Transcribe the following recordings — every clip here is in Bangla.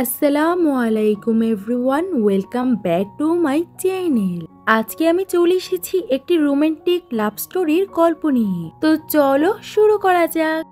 আসসালামু আলাইকুম everyone, welcome back to my channel. আজকে আমি চলে এসেছি একটি রোমান্টিক লাভ স্টোরির গল্প নিয়ে। তো চলো শুরু করা যাক।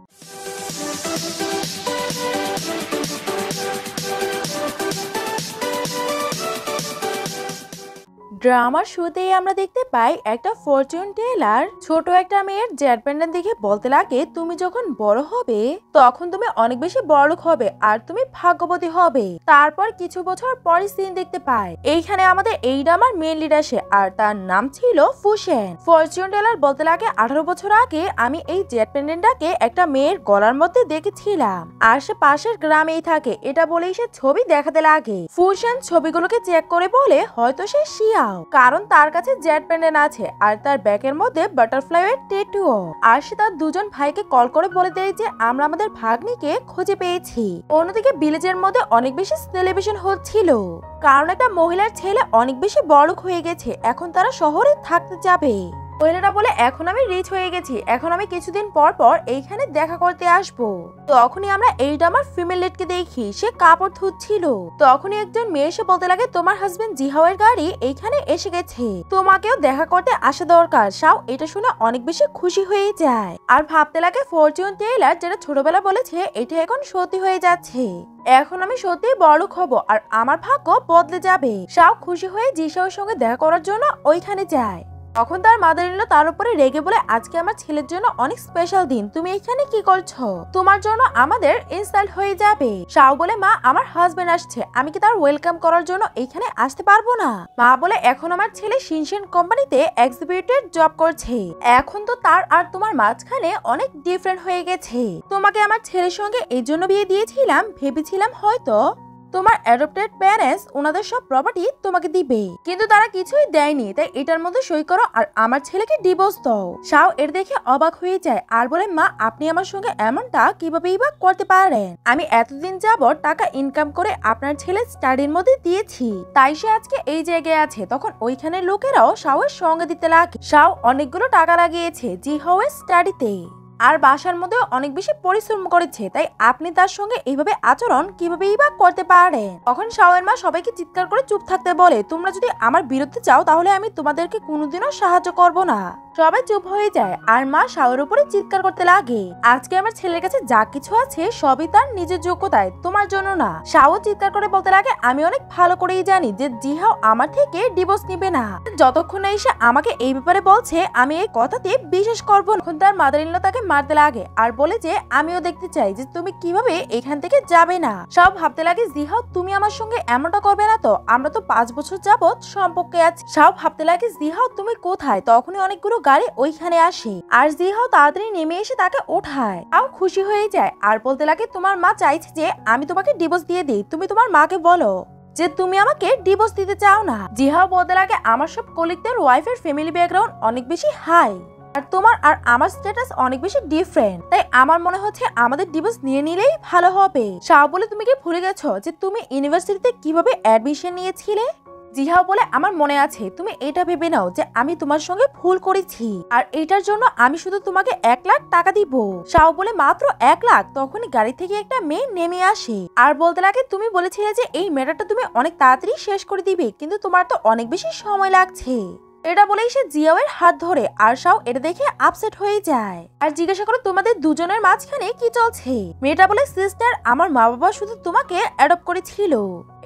ড্রামার শুরুতেই আমরা দেখতে পাই একটা ফরচুন টেলার ছোট একটা মেয়ের জেট প্যান্ডেল দেখে বলতে লাগে, তুমি যখন বড় হবে তখন তুমি অনেক বেশি বড়লোক হবে আর তুমি ভাগ্যবতী হবে। তারপর কিছু বছর পরে সিন দেখতে পাই এইখানে আমাদের এই ড্রামার মেন লিড আসে আর তার নাম ছিল ফুসেন। ফরচুন টেলার বলতে লাগে, 18 বছর আগে আমি এই জেট প্যান্ডেলটাকে একটা মেয়ের গলার মধ্যে দেখেছিলাম আর সে পাশের গ্রামেই থাকে। এটা বলেই সে ছবি দেখাতে লাগে। ফুসেন ছবিগুলোকে চেক করে বলে, হয়তো সে শিয়া, কারণ তার কাছে জেট প্যান্ডেল আছে আর তার ব্যাগের মধ্যে বাটারফ্লাই এর ট্যাটুও। আর সে তার দুজন ভাইকে কল করে বলে দেয় যে আমরা আমাদের ভাগ্নিকে খুঁজে পেয়েছি। অন্যদিকে ভিলেজের মধ্যে অনেক বেশি সেলিব্রেশন হচ্ছিল, কারণ একটা মহিলার ছেলে অনেক বেশি বড়লোক হয়ে গেছে, এখন তারা শহরে থাকতে যাবে। মহিলাটা বলে, এখন আমি রিচ হয়ে গেছি, এখন আমি কিছুদিন পর পর এইখানে দেখা করতে আসবো। তখনই আমরা এই ড্রামার ফিমেল লিডকে দেখি, সে কাপড় ধুচ্ছিল। তখনই একজন মেয়ে এসে বলতে লাগে, তোমার হাজবেন্ড জিহাওয়ের গাড়ি এইখানে এসে গেছে, তোমাকেও দেখা করতে আসা দরকার। শাও এটা শুনে অনেক বেশি খুশি হয়ে যায় আর ভাবতে লাগে ফরচুন টেলার যেটা ছোটবেলা বলেছে এটা এখন সত্যি হয়ে যাচ্ছে। এখন আমি সত্যি বড়লোক হব আর আমার ভাগ্য বদলে যাবে। শাও খুশি হয়ে জিহাওয়ের সঙ্গে দেখা করার জন্য ওইখানে যায়। তখন তার মাদার ইন ল তার উপরে রেগে বলে, আজকে আমার ছেলের জন্য অনেক স্পেশাল দিন, তুমি এখানে কি করছো? তোমার জন্য আমাদের ইনসাল্ট হয়ে যাবে। শাও বলে, মা আমার হাজবেন্ড আসছে, আমি কি তার ওয়েলকাম করার জন্য এখানে আসতে পারবো না? মা বলে, এখন আমার ছেলে শিনশেন কোম্পানিতে এক্সিকিউটিভ জব করছে, এখন তো তার আর তোমার মাঝখানে অনেক ডিফারেন্ট হয়ে গেছে। তোমাকে আমার ছেলের সঙ্গে এই জন্য বিয়ে দিয়েছিলাম, ভেবেছিলাম হয়তো তোমার অ্যাডপ্টেড প্যারেন্টস ওনাদের সব প্রপার্টি তোমাকে দিবে, কিন্তু তারা কিছুই দেয়নি, তাই এটার মধ্যে সই করো আর আমার ছেলেকে ডিভোর্স দাও। শাও এর দেখে অবাক হয়ে যায় আর বলে, মা আপনি আমার সঙ্গে এমনটা কিভাবেই বা করতে পারেন? আমি এতদিন যাবত টাকা ইনকাম করে আপনার ছেলে স্টাডির মধ্যে দিয়েছি, তাই সে আজকে এই জায়গায় আছে। তখন ওইখানে লোকেরাও শাওয়ের সঙ্গে দিতে লাগে। শাও অনেকগুলো টাকা লাগিয়েছে জিহাওয়ের স্টাডিতে আর বাসার মধ্যে অনেক বেশি পরিশ্রম করেছে, তাই আপনি তার সঙ্গে এইভাবে আচরণ কিভাবেই বা করতে পারেন? তখন শাওয়ের মা সবাইকে চিৎকার করে চুপ থাকতে বলে, তোমরা যদি আমার বিরুদ্ধে যাও তাহলে আমি তোমাদেরকে কোনোদিনও সাহায্য করব না। সবাই চুপ হয়ে যায় আর মা শাওয়ের উপরে চিৎকার করতে লাগে, আজকে আমার ছেলের কাছে যা কিছু আছে সবই তার নিজের যোগ্যতায়, তোমার জন্য না। শাও চিৎকার করে বলতে লাগে, আমি অনেক ভালো করেই জানি যে জিহাও আমার থেকে ডিভোর্স নিবে না, যতক্ষণ না এসে আমাকে এই ব্যাপারে বলছে আমি এই কথাতে বিশ্বাস করব না। এখন তার মাদার ইন ল তাকে মারতে লাগে আর বলে যে আমিও দেখতে চাই যে তুমি কিভাবে এখান থেকে যাবে না। সব ভাবতে লাগে, জিহাও তুমি আমার সঙ্গে এমনটা করবে না তো? আমরা তো 5 বছর যাবত সম্পর্কে আছি। সব ভাবতে লাগে, জিহাও তুমি কোথায়? তখনই অনেকগুলো গাড়ি ওইখানে আসে আর জিহাও তাড়াতাড়ি নেমে এসে তাকে ওঠায়। তাও খুশি হয়ে যায় আর বলতে লাগে, তোমার মা চাইছে যে আমি তোমাকে ডিভোর্স দিয়ে দিই, তুমি তোমার মাকে বলো যে তুমি আমাকে ডিভোর্স দিতে চাও না। জিহাও বলতে লাগে, আমার সব কলিগদের ওয়াইফের ফ্যামিলি ব্যাকগ্রাউন্ড অনেক বেশি হাই আর তোমার আর আমার স্ট্যাটাস অনেক বেশি ডিফারেন্ট, তাই আমার মনে হচ্ছে আমাদের ডিভোর্স নিয়ে নিলেই ভালো হবে। শাও বলে, তুমি কি ভুলে গেছো যে তুমি ইউনিভার্সিটিতে কিভাবে অ্যাডমিশন নিয়েছিলে? জিহাও বলে, আমার মনে আছে, তুমি এটা ভেবে নাও যে আমি তোমার সঙ্গে ভুল করেছি আর এটার জন্য আমি শুধু তোমাকে 1 লাখ টাকা দিব। শাও বলে, মাত্র 1 লাখ? তখনই গাড়ি থেকে একটা মেয়ে নেমে আসে আর বলতে লাগে, তুমি বলেছিলে যে এই ম্যাটারটা তুমি অনেক তাড়াতাড়ি শেষ করে দিবে, কিন্তু তোমার তো অনেক বেশি সময় লাগছে। এটা বলেই সে জিয়াওয়ের হাত ধরে আর শাও এটা দেখে আপসেট হয়ে যায় আর জিজ্ঞাসা করে, তোমাদের দুজনের মাঝখানে কি চলছে? মেয়েটা বলে, সিস্টার আমার মা বাবা শুধু তোমাকে অ্যাডপ্ট করেছিল,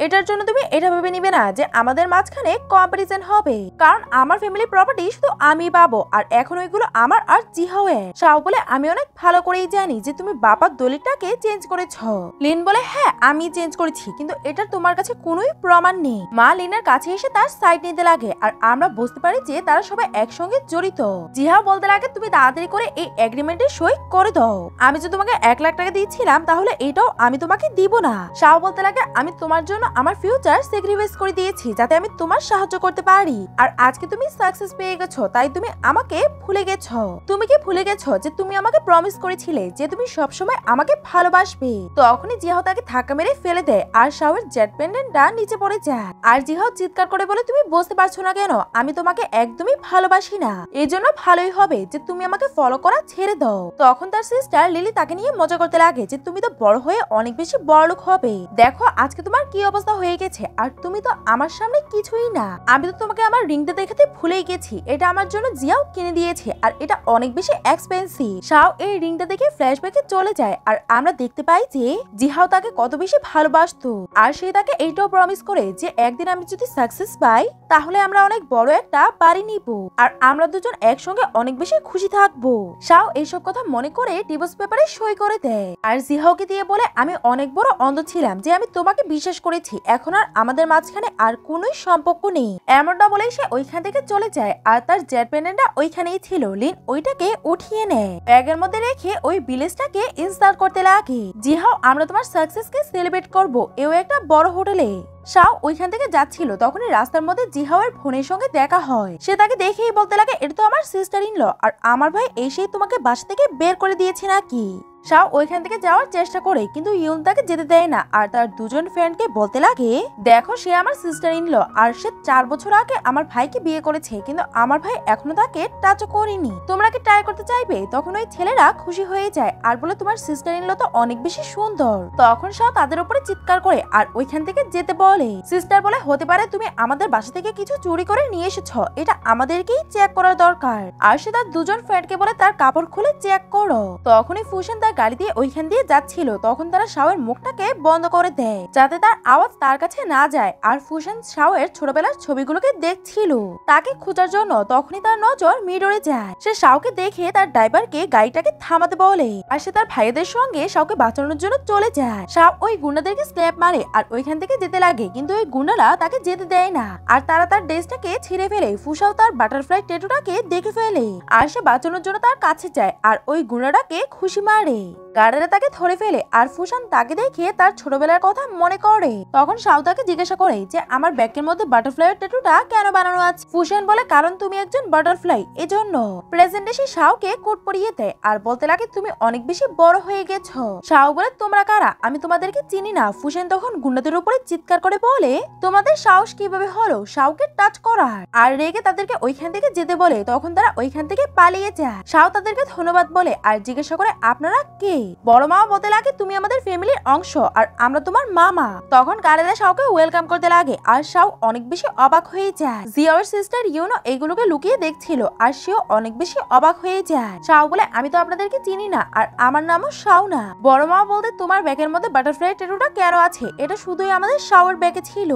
এটার জন্য তুমি এটা ভেবে নিবে না যে আমাদের মাঝখানে কম্পারিজন হবে, কারণ আমার ফ্যামিলি প্রপার্টি শুধু আমি পাবো আর এখন ওইগুলো আমার আর জিহাওয়ের। শাও বলে, আমি অনেক ভালো করেই জানি যে তুমি বাবার দলিলটাকে চেঞ্জ করেছো। লিন বলে, হ্যাঁ আমি চেঞ্জ করেছি, কিন্তু এটার তোমার কাছে কোনোই প্রমাণ নেই। মা লিনের কাছে এসে তার সাইড নিতে লাগে আর আমরা বুঝতে পারি যে তারা সবাই একসঙ্গে জড়িত। জিহাও বলতে লাগে, তুমি তাড়াতাড়ি করে এই এগ্রিমেন্টে সই করে দাও, আমি যে তোমাকে 1 লাখ টাকা দিয়েছিলাম তাহলে এটাও আমি তোমাকে দিব না। শাও বলতে লাগে, আমি তোমার জন্য আমার ফিউচার স্যাক্রিফাইস করে দিয়েছি যাতে আমি তোমার সাহায্য করতে পারি, আর আজকে তুমি সাকসেস পেয়ে গেছো তাই তুমি আমাকে ভুলে গেছো। তুমি কি ভুলে গেছো যে তুমি আমাকে প্রমিস করেছিলে যে তুমি সবসময় আমাকে ভালোবাসবে? তখনই জিহাও তাকে ধাক্কা মেরে ফেলে দেয় আর শাওয়ের জেট পেন্ডেন্টটা নিচে পড়ে যায় আর জিহাও চিৎকার করে বলে, তুমি বুঝতে পারছো না কেন? আমি তোমাকে তোমাকে একদমই ভালোবাসি না, এজন্য ভালোই হবে যে তুমি আমাকে ফলো করা ছেড়ে দাও। তখন তার সিস্টার লিলি তাকে নিয়ে মজা করতে লাগে যে তুমি তো বড় হয়ে অনেক বেশি বড়লোক হবে, দেখো আজকে তোমার কি অবস্থা হয়ে গেছে, আর তুমি তো আমার সামনে কিছুই না। আমি তো তোমাকে আমার রিংটা দেখাতে ভুলেই গেছি, এটা আমার জন্য জিয়াও কিনে দিয়েছে আর এটা অনেক বেশি এক্সপেন্সিভ। শাও এই রিংটা দেখে ফ্ল্যাশব্যাকে চলে যায় আর আমরা দেখতে পাই যে জিহাও তাকে কত বেশি ভালোবাসতো, আর সে তাকে এইটাও প্রমিস করে যে একদিন আমি যদি সাকসেস পাই তাহলে আমরা অনেক বড় একটা বাড়ি নিব আর আমরা দুজন একসঙ্গে অনেক বেশি খুশি থাকবো। শাও এইসব কথা মনে করে ডিভোর্স পেপারে সই করে দেয় আর জিহাওকে দিয়ে বলে আমি অনেক বড় অন্ধ ছিলাম যে আমি তোমাকে বিশ্বাস করেছি, এখন আর আমাদের মাঝখানে আর কোনোই সম্পর্ক নেই। এমনটা বলেই সে ওইখান থেকে চলে যায় আর তার জেট পেন্ডেন্টটা ওইখানেই ছিল। লিন ওইটাকে উঠিয়ে নেয়, ব্যাগের মধ্যে রেখে ওই ভিলেজটাকে ইনস্টল করতে লাগে। জিহাও আমরা তোমার সাকসেসকে সেলিব্রেট করব এও একটা বড় হোটেলে। শাও ওইখান থেকে যাচ্ছিল, তখনই রাস্তার মধ্যে জিহাওয়ের ফোনের সঙ্গে দেখা হয়। সে তাকে দেখেই বলতে লাগে এটা তো আমার সিস্টার ইন ল, আর আমার ভাই এসেই তোমাকে বাসা থেকে বের করে দিয়েছে নাকি। শাও ওইখান থেকে যাওয়ার চেষ্টা করে কিন্তু ইউন তাকে যেতে দেয় না আর তার দুজন ফ্রেন্ডকে বলতে লাগে দেখো সে আমার সিস্টার ইন ল আর সে 4 বছর আগে আমার ভাইকে বিয়ে করেছে, কিন্তু আমার ভাই এখনো তাকে টাচও করেনি, তোমরা কি ট্রাই করতে চাইবে? তখন ওই ছেলেরা খুশি হয়ে যায় আর বলে তোমার সিস্টার ইন ল তো অনেক বেশি সুন্দর। তখন শাও তাদের উপরে চিৎকার করে আর ওইখান থেকে যেতে বলে। সিস্টার বলে হতে পারে তুমি আমাদের বাসা থেকে কিছু চুরি করে নিয়ে এসেছো, এটা আমাদেরকেই চেক করার দরকার। আর সে তার দুজন ফ্রেন্ডকে বলে তার কাপড় খুলে চেক করো। তখনই ফুশন তার গাড়ি দিয়ে ওইখান দিয়ে যাচ্ছিল, তখন তারা শাওয়ের মুখটাকে বন্ধ করে দেয় যাতে তার আওয়াজ তার কাছে না যায়। আর ফুশন শাওয়ের ছোটবেলার ছবিগুলোকে দেখছিল তাকে খোঁজার জন্য, তখনই তার নজর মিররে যায়। সে শাওকে দেখে তার ড্রাইভারকে গাড়িটাকে থামাতে বলে আর সে তার ভাইদের সঙ্গে শাওকে বাঁচানোর জন্য চলে যায়। শাও ওই গুন্ডাদেরকে স্ল্যাপ মারে আর ওইখান থেকে যেতে লাগে, কিন্তু ওই গুন্ডারা তাকে যেতে দেয় না আর তারা তার ড্রেসটাকে ছিঁড়ে ফেলে। ফুশাও তার বাটারফ্লাই ট্যাটুটাকে দেখে ফেলে আর সে বাঁচানোর জন্য তার কাছে যায় আর ওই গুন্ডাটাকে খুশি মারে। গার্ডেরা তাকে ধরে ফেলে আর ফুশান তাকে দেখে তার ছোটবেলার কথা মনে করে। তখন শাও তাকে জিজ্ঞাসা করে যে আমার ব্যাগের মধ্যে বাটারফ্লাই ট্যাটুটা কেন বানানো আছে। ফুশান বলে কারণ তুমি একজন বাটারফ্লাই, এজন্য। প্রেজেন্ট এসে শাওকে কোট পরিয়ে দেয় আর বলতে লাগে তুমি অনেক বেশি বড় হয়ে গেছো। শাও বলে তোমরা কারা, আমি তোমাদেরকে চিনি না। ফুশান তখন গুন্ডাদের উপরে চিৎকার করে বলে তোমাদের সাহস কিভাবে হলো শাওকে টাচ করার, আর রেগে তাদেরকে ওইখান থেকে যেতে বলে। তখন তারা ওইখান থেকে পালিয়ে যায়। শাও তাদেরকে ধন্যবাদ বলে আর জিজ্ঞাসা করে আপনারা কে। বড় মামা বলতে লাগে তুমি আমাদের ফ্যামিলির অংশ আর আমরা তোমার মামা। তখন গার্ডেরা শাওকে ওয়েলকাম করতে লাগে আর শাও অনেক বেশি অবাক হয়ে যায়। জিয়াওর সিস্টার ইউনো এগুলোকে লুকিয়ে দেখছিল আর সেও অনেক বেশি অবাক হয়ে যায়। শাও বলে আমি তো আপনাদেরকে চিনি না আর আমার নামও শাও না। বড় মামা বলতে তোমার ব্যাগের মধ্যে বাটারফ্লাই ট্যাটুটা কেন আছে, এটা শুধুই আমাদের শাওর ব্যাগে ছিল।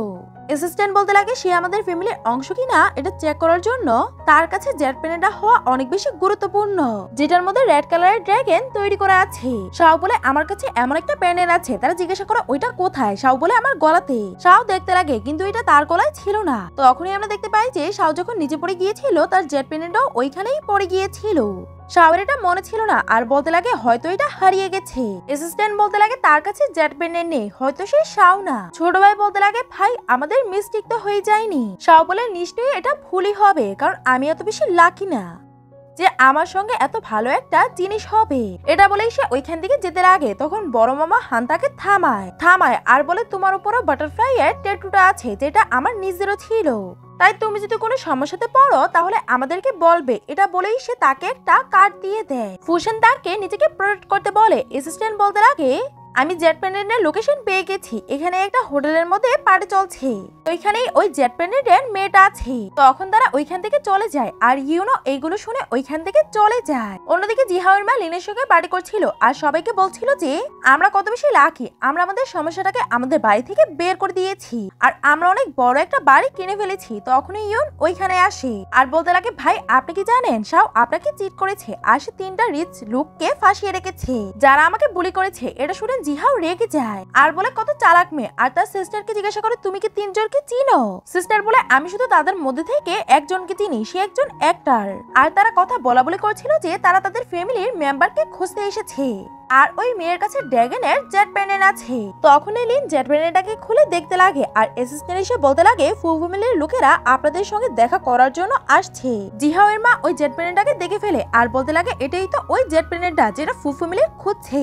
অ্যাসিস্ট্যান্ট বলতে লাগে সে আমাদের ফ্যামিলির অংশ কিনা এটা চেক করার জন্য তার কাছে জেট প্যানেলটা হওয়া অনেক বেশি গুরুত্বপূর্ণ, যেটার মধ্যে রেড কালারের ড্রাগন তৈরি করা আছে। শাও বলে আমার কাছে এমন একটা প্যানেল আছে। তারা জিজ্ঞাসা করে ওইটা কোথায়। শাও বলে আমার গলাতে। শাও দেখতে লাগে কিন্তু এটা তার গলায় ছিল না। তখনই আমরা দেখতে পাই যে শাও যখন নিচে পড়ে গিয়েছিল তার জেট প্যানেলটাও ওইখানেই পড়ে গিয়েছিল। শাওয়ের এটা মনে ছিল না আর বলতে লাগে হয়তো এটা হারিয়ে গেছে। অ্যাসিস্ট্যান্ট বলতে লাগে তার কাছে জেট প্যানেল নেই, হয়তো সে শাও না। ছোট ভাই বলতে লাগে ভাই আমাদের মিস্টেক তো হয়ে যায়নি। শাও বলে নিশ্চয়ই এটা ভুলই হবে, কারণ আমি এত বেশি লাকি না যে আমার সঙ্গে এত ভালো একটা জিনিস হবে। এটা বলেই সে ওইখান থেকে যেতে লাগে। তখন বড় মামা হান তাকে থামায় আর বলে তোমার উপরও বাটারফ্লাই এর ট্যাটুটা আছে যেটা আমার নিজেরও ছিল, তাই তুমি যদি কোনো সমস্যাতে পড়ো তাহলে আমাদেরকে বলবে। এটা বলেই সে তাকে একটা কার্ড দিয়ে দেয়। ফুশন তাকে নিজেকে প্রোটেক্ট করতে বলে। অ্যাসিস্ট্যান্ট বলতে লাগে আমি জেট প্যানেলের লোকেশন পেয়ে গেছি, এখানে একটা হোটেলের মধ্যে পার্টি চলছে, ওইখানেই ওই জেট প্যানেলের মেয়েটা আছে। তখন তারা ওইখান থেকে চলে যায় আর ইউনো এইগুলো শুনে ওইখান থেকে চলে যায়। অন্যদিকে জিহাওয়ের মা লিনের সঙ্গে পার্টি করছিল আর সবাইকে বলছিল যে আমরা কত বেশি লাকি, আমরা আমাদের সমস্যাটাকে আমাদের বাড়ি থেকে বের করে দিয়েছি আর আমরা অনেক বড় একটা বাড়ি কিনে ফেলেছি। তখনই ইউন ওইখানে আসে আর বলতে লাগে ভাই আপনি কি জানেন শাও আপনাকে চিট করেছে আর সে 3টা রিচ লোককে ফাঁসিয়ে রেখেছে যারা আমাকে বুলি করেছে। এটা শুনে জিহাও রেগে যায় আর বলে কত চালাক মেয়ে। আর তার সিস্টারকে জিজ্ঞাসা করে তুমি কি 3 জনকে চিনো। সিস্টার বলে আমি শুধু তাদের মধ্যে থেকে একজনকে চিনি, সে একজন অ্যাক্টর। আর তারা কথা বলা বলে করছিল যে তারা তাদের ফ্যামিলির মেম্বারকে খুঁজতে এসেছে আর ওই মেয়ের কাছে ড্রাগনের জেট প্যানেল আছে। তখনই লিন জেট প্যানেলটাকে খুলে দেখতে লাগে আর অ্যাসিস্ট্যান্ট এসে বলতে লাগে ফু ফ্যামিলির লোকেরা আপনাদের সঙ্গে দেখা করার জন্য আসছে। জিহাওয়ের মা ওই জেট প্যানেলটাকে দেখে ফেলে আর বলতে লাগে এটাই তো ওই জেট প্যানেলটা যেটা ফু ফ্যামিলির খুঁজছে।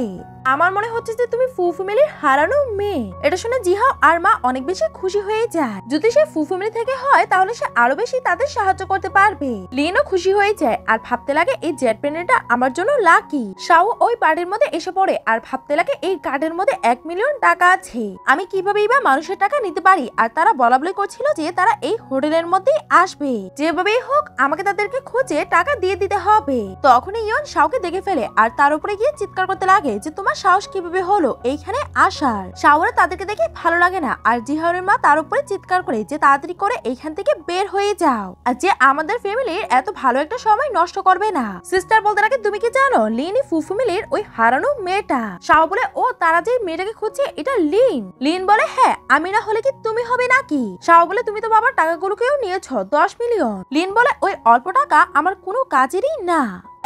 আমার মনে হচ্ছে যে তুমি ফুফু ফ্যামিলির হারানো মেয়ে। এটা শুনে জিহাও আর মা অনেক বেশি খুশি হয়ে যায়। যদি সে ফুফু ফ্যামিলি থেকে হয় তাহলে সে আরো বেশি তাদের সাহায্য করতে পারবে। লিনও খুশি হয়ে যায় আর ভাবতে লাগে এই জেট প্যান্ডেলটা আমার জন্য লাকি। শাও ওই পার্টির মধ্যে এসে পড়ে আর ভাবতে লাগে এই কার্ডের মধ্যে 1 মিলিয়ন টাকা আছে, আমি কিভাবেই বা মানুষের টাকা নিতে পারি। আর তারা বলাবলি করছিল যে তারা এই হোটেলের মধ্যেই আসবে, যেভাবেই হোক আমাকে তাদেরকে খুঁজে টাকা দিয়ে দিতে হবে। তখনই ইয়ন শাওকে দেখে ফেলে আর তার উপরে গিয়ে চিৎকার করতে লাগে যে তোমার সাহস কিভাবে হলো এইখানে আসার। শাওরা তাদেরকে দেখে ভালো লাগে না আর জিহাওয়ের মা তার উপরে চিৎকার করে যে তাড়াতাড়ি করে এইখান থেকে বের হয়ে যাও আর যে আমাদের ফ্যামিলির এত ভালো একটা সময় নষ্ট করবে না। সিস্টার বলতে লাগে তুমি কি জানো লিনই ফুফু ফ্যামিলির ওই হারানো মেয়েটা। শাও বলে ও তারা যে মেয়েটাকে খুঁজছে এটা লিন। লিন বলে হ্যাঁ আমি না হলে কি তুমি হবে নাকি। শাও বলে তুমি তো বাবার টাকাগুলোকেও নিয়েছো 10 মিলিয়ন। লিন বলে ওই অল্প টাকা আমার কোনো কাজেরই না,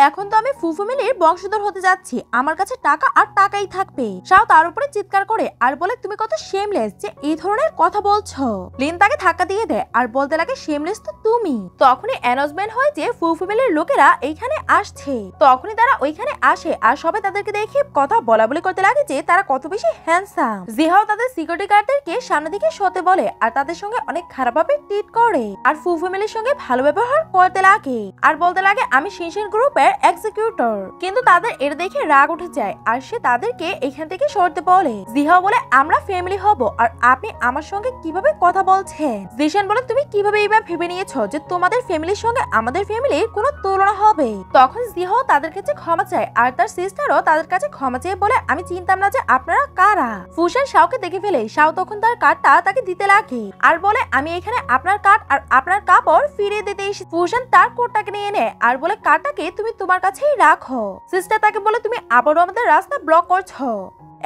এখন তো আমি ফুফু ফ্যামিলির বংশধর হতে যাচ্ছি, আমার কাছে টাকা আর টাকাই থাকবে। শাও তার উপরে চিৎকার করে আর বলে তুমি কত শেমলেস যে এই ধরনের কথা বলছো। লিন তাকে ধাক্কা দিয়ে দেয় আর বলতে লাগে শেমলেস তো তুমি। তখনই অ্যানাউন্সমেন্ট হয় যে ফুফু ফ্যামিলির লোকেরা এইখানে আসছে। তখনই তারা ওইখানে আসে আর সবাই তাদেরকে দেখে কথা বলা বলি করতে লাগে যে তারা কত বেশি হ্যান্ডসাম। জিহাও তাদের সিকিউরিটি গার্ডদেরকে সামনে দিকে সতে বলে আর তাদের সঙ্গে অনেক খারাপভাবে ট্রিট করে আর ফুফু ফ্যামিলির সঙ্গে ভালো ব্যবহার করতে লাগে আর বলতে লাগে আমি শিনশিন গ্রুপে এক্সিকিউটর। কিন্তু তাদের এটা দেখে রাগ উঠে যায় আর সে তাদেরকে এখান থেকে সরতে বলে। জিহাও বলে আমরা ফ্যামিলি হব আর আপনি আমার সঙ্গে কিভাবে কথা বলছেন। জিশান বলে তুমি কিভাবে এইভাবে ভেবে নিয়েছো যে তোমাদের ফ্যামিলির সঙ্গে আমাদের ফ্যামিলির কোনো তুলনা হবে। তখন জিহাও তাদের কাছে ক্ষমা চায় আর তার সিস্টারও তাদের কাছে ক্ষমা চেয়ে বলে আমি চিনতাম না যে আপনারা কারা। ফুশান শাওকে দেখে ফেলে। শাও তখন তার কার্ডটা তাকে দিতে লাগে আর বলে আমি এখানে আপনার কার্ড আর আপনার কাপড় ফিরিয়ে দিতে এসেছি। ফুশান তার কোটটাকে নিয়ে নেয় আর বলে কার্ডটাকে তুমি তোমার কাছেই রাখো। সিস্টার তাকে বলে তুমি আবারও আমাদের রাস্তা ব্লক করছো,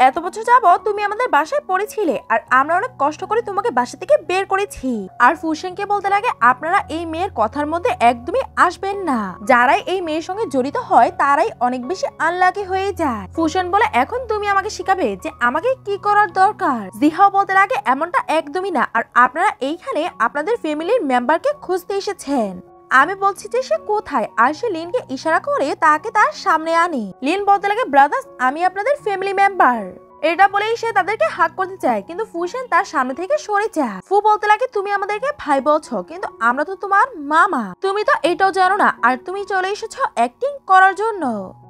এত বছর যাবত তুমি আমাদের বাসায় পড়েছিলে আর আমরা অনেক কষ্ট করে তোমাকে বাসা থেকে বের করেছি। আর ফুশানকে বলতে লাগে আপনারা এই মেয়ের কথার মধ্যে একদমই আসবেন না, যারাই এই মেয়ের সঙ্গে জড়িত হয় তারাই অনেক বেশি আনলাকি হয়ে যায়। ফুশান বলে এখন তুমি আমাকে শিখাবে যে আমাকে কি করার দরকার। জিহাও বলতে লাগে এমনটা একদমই না, আর আপনারা এইখানে আপনাদের ফ্যামিলির মেম্বারকে খুঁজতে এসেছেন, আমি বলছি যে সে কোথায়। আর সে লিনকে ইশারা করে তাকে তার সামনে আনে। লিন বলতে লাগে ব্রাদার্স আমি আপনাদের ফ্যামিলি মেম্বার। এটা বলেই সে তাদেরকে হাক করতে চায় কিন্তু ফুশান তার সামনে থেকে সরে যায়। ফু বলতে লাগে তুমি আমাদেরকে ভাই বলছো কিন্তু আমরা তো তোমার মামা, তুমি তো এটাও জানো না আর তুমি চলে এসেছো অ্যাক্টিং করার জন্য।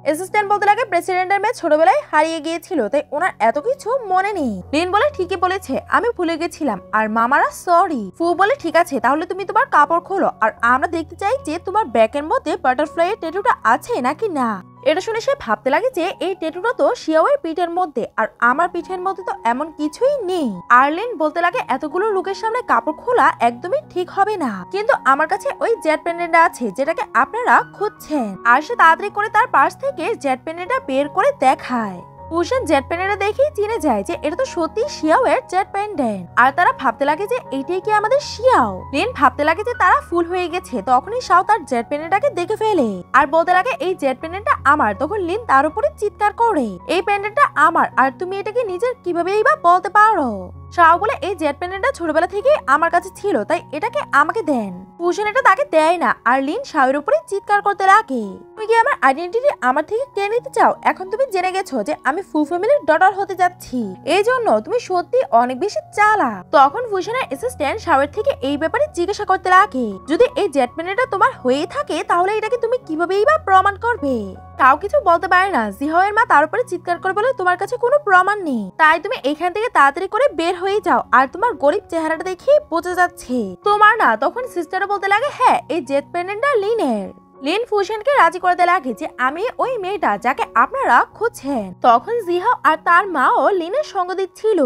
অ্যাসিস্ট্যান্ট বলতে লাগে প্রেসিডেন্টের মেয়ে ছোটবেলায় হারিয়ে গিয়েছিল তাই ওনার এত কিছু মনে নেই। লিন বলে ঠিকই বলেছে আমি ভুলে গেছিলাম আর মামারা সরি। ফু বলে ঠিক আছে তাহলে তুমি তোমার কাপড় খোলো আর আমরা দেখতে চাই যে তোমার ব্যাকের মধ্যে বাটারফ্লাই এর ট্যাটুটা আছে নাকি না। এটা শুনে সে ভাবতে লাগে যে এই ট্যাটুটা তো শিয়াওয়ের পিঠের মধ্যে আর আমার পিঠের মধ্যে তো এমন কিছুই নেই। আর্লিন বলতে লাগে এতগুলো লোকের সামনে কাপড় খোলা একদমই ঠিক হবে না, কিন্তু আমার কাছে ওই জেট পেন্ডেন্টটা আছে যেটাকে আপনারা খুঁজছেন। আর সে তাড়াতাড়ি করে তার পার্স থেকে জেট পেন্ডেন্টটা বের করে দেখায়। ফুশান জেট পেন্ডেন্টটা দেখেই চিনে যায় যে এটা তো সত্যি শিয়াওয়ের জেট পেন্ডেন্ট আর তারা ভাবতে লাগে যে এইটাই কি আমাদের শিয়াও। লিন ভাবতে লাগে যে তারা ফুল হয়ে গেছে। তখনই শাও তার জেট পেন্ডেন্টটাকে দেখে ফেলে আর বলতে লাগে এই জেট পেন্ডেন্টটা আমার। তখন লিন তার উপরে চিৎকার করে এই পেন্ডেন্টটা আমার আর তুমি এটাকে নিজের কিভাবেই বা বলতে পারো। শাও বলে এই জেট পেন্ডেন্টটা ছোটবেলা থেকে আমার কাছে ছিল তাই এটাকে আমাকে দেন। ফুশান এটা তাকে দেয় না আর লিন শাওয়ের উপরে চিৎকার করতে লাগে তুমি কি আমার আইডেন্টিটি আমার থেকে কেড়ে নিতে চাও। এখন তুমি জেনে গেছো যে আমি ফু ফ্যামিলির ডটার হতে যাচ্ছি, এই জন্য তুমি সত্যি অনেক বেশি চালাক। তখন ফুশানের অ্যাসিস্ট্যান্ট শাওয়ের থেকে এই ব্যাপারে জিজ্ঞাসা করতে লাগে যদি এই জেট পেন্ডেন্টটা তোমার হয়ে থাকে তাহলে এটাকে তুমি কিভাবেই বা প্রমাণ করবে। তাও কিছু বলতে পারে না। জিহাওয়ের মা তার উপরে চিৎকার করে বলে তোমার কাছে কোনো প্রমাণ নেই তাই তুমি এখান থেকে তাড়াতাড়ি করে বের হয়ে যাও আর তোমার গরিব চেহারাটা দেখে বোঝা যাচ্ছে তোমার না। তখন সিস্টারও বলতে লাগে হ্যাঁ এই জেট পেন্ডেন্টটা লিনের। লিন ফুশানকে রাজি করতে লাগে যে আমি ওই মেয়েটা যাকে আপনারা খুঁজছেন। তখন জিহাও আর তার মাও লিনের সঙ্গ দিচ্ছিল।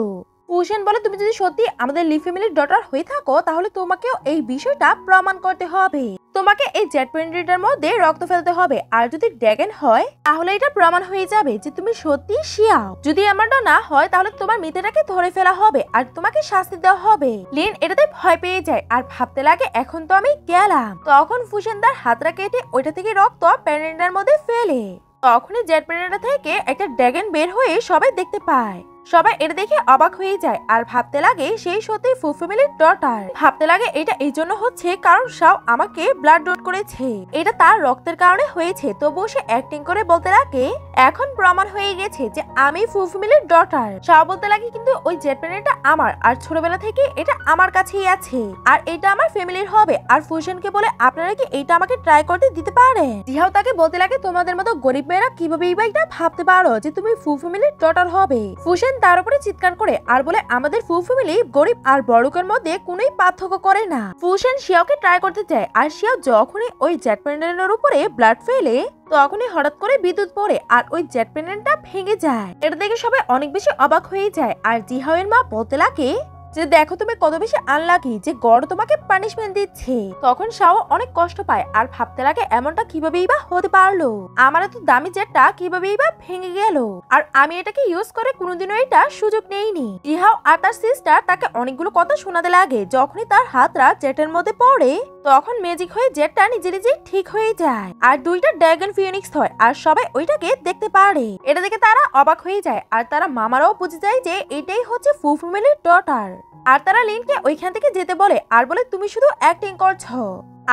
ফুশান বলে তুমি যদি সত্যি আমাদের লি ফ্যামিলির ডটার হয়ে থাকো তাহলে তোমাকেও এই বিষয়টা প্রমাণ করতে হবে, তোমাকে এই জেট পেন্ডেন্টের মধ্যে রক্ত ফেলতে হবে আর যদি ড্রাগন হয় তাহলে এটা প্রমাণ হয়ে যাবে যে তুমি সত্যি শিয়াও। যদি এমনটা না হয় তাহলে তোমার মিত্রটাকে ধরে ফেলা হবে আর তোমাকে শাস্তি দেওয়া হবে। লিন এটাতে ভয় পেয়ে যায় আর ভাবতে লাগে এখন তো আমি গেলাম। তখন ফুশান তার হাতটা কেটে ওইটা থেকে রক্ত পেন্ডেন্টের মধ্যে ফেলে। তখনই জেট পেন্ডেন্ট থেকে একটা ড্রাগন বের হয়ে সবাই দেখতে পায়। সবাই এটা দেখে অবাক হয়ে যায় আর ভাবতে লাগে সেই সত্যি ফু ফ্যামিলির ডটার। ভাবতে লাগে এটা এই জন্য হচ্ছে কারণ শাও আমাকে ব্লাড ডোট করেছে, এটা তার রক্তের কারণে হয়েছে। তবুও সে অ্যাক্টিং করে বলতে লাগে এখন প্রমাণ হয়ে গেছে যে আমি ফু ফ্যামিলির ডটার। শাও বলতে লাগে কিন্তু ওই জেট প্ল্যানেটটা আমার, আর ছোটবেলা থেকে এটা আমার কাছেই আছে, আর এটা আমার ফ্যামিলির হবে। আর ফুশনকে বলে আপনারা কি এইটা আমাকে ট্রাই করতে দিতে পারেন। জিহাও তাকে বলতে লাগে তোমাদের মতো গরিব মেয়েরা কিভাবে এটা ভাবতে পারো যে তুমি ফু ফ্যামিলির ডটার হবে। ফুশন তার উপরে চিৎকার করে আর বলে আমাদের ফু ফ্যামিলি গরিব আর বড়লোকের মধ্যে কোনোই পার্থক্য করে না। ফুশন শিয়াওকে ট্রাই করতে চায়, আর শিয়াও যখনই ওই জেট প্ল্যানেটের উপরে ব্লাড ফেলে তখনই হঠাৎ করে বিদ্যুৎ পড়ে আর ওই জেট প্ল্যানেটটা ভেঙে যায়। এটা দেখে সবাই অনেক বেশি অবাক হয়ে যায়। আর জিহাও এর মা বলতে লাগে যে দেখো তুমি কত বেশি আনলাকি যে গড তোমাকে পানিশমেন্ট দিচ্ছে। তখন শাও অনেক কষ্ট পায় আর ভাবতে লাগে এমনটা কিভাবেই বা হতে পারলো, আমার এত দামি জেটটা কিভাবেই বা ভেঙে গেল, আর আমি এটাকে ইউজ করে কোনোদিনও এটা সুযোগ নেইনি। জিহাও আর তার সিস্টার তাকে অনেকগুলো কথা শোনাতে লাগে। যখনই তার হাতরা জেটের মধ্যে পড়ে তখন ম্যাজিক হয়ে জেটটা নিজে নিজে ঠিক হয়ে যায় আর দুইটা ড্রাগন ফিনিক্স হয় আর সবাই ওইটাকে দেখতে পারে। এটা দেখে তারা অবাক হয়ে যায় আর তারা মামারাও বুঝে যায় যে এটাই হচ্ছে ফু ফ্যামিলির ডটার। আর তারা লিনকে ওইখান থেকে যেতে বলে আর বলে তুমি শুধু অ্যাক্টিং করছো।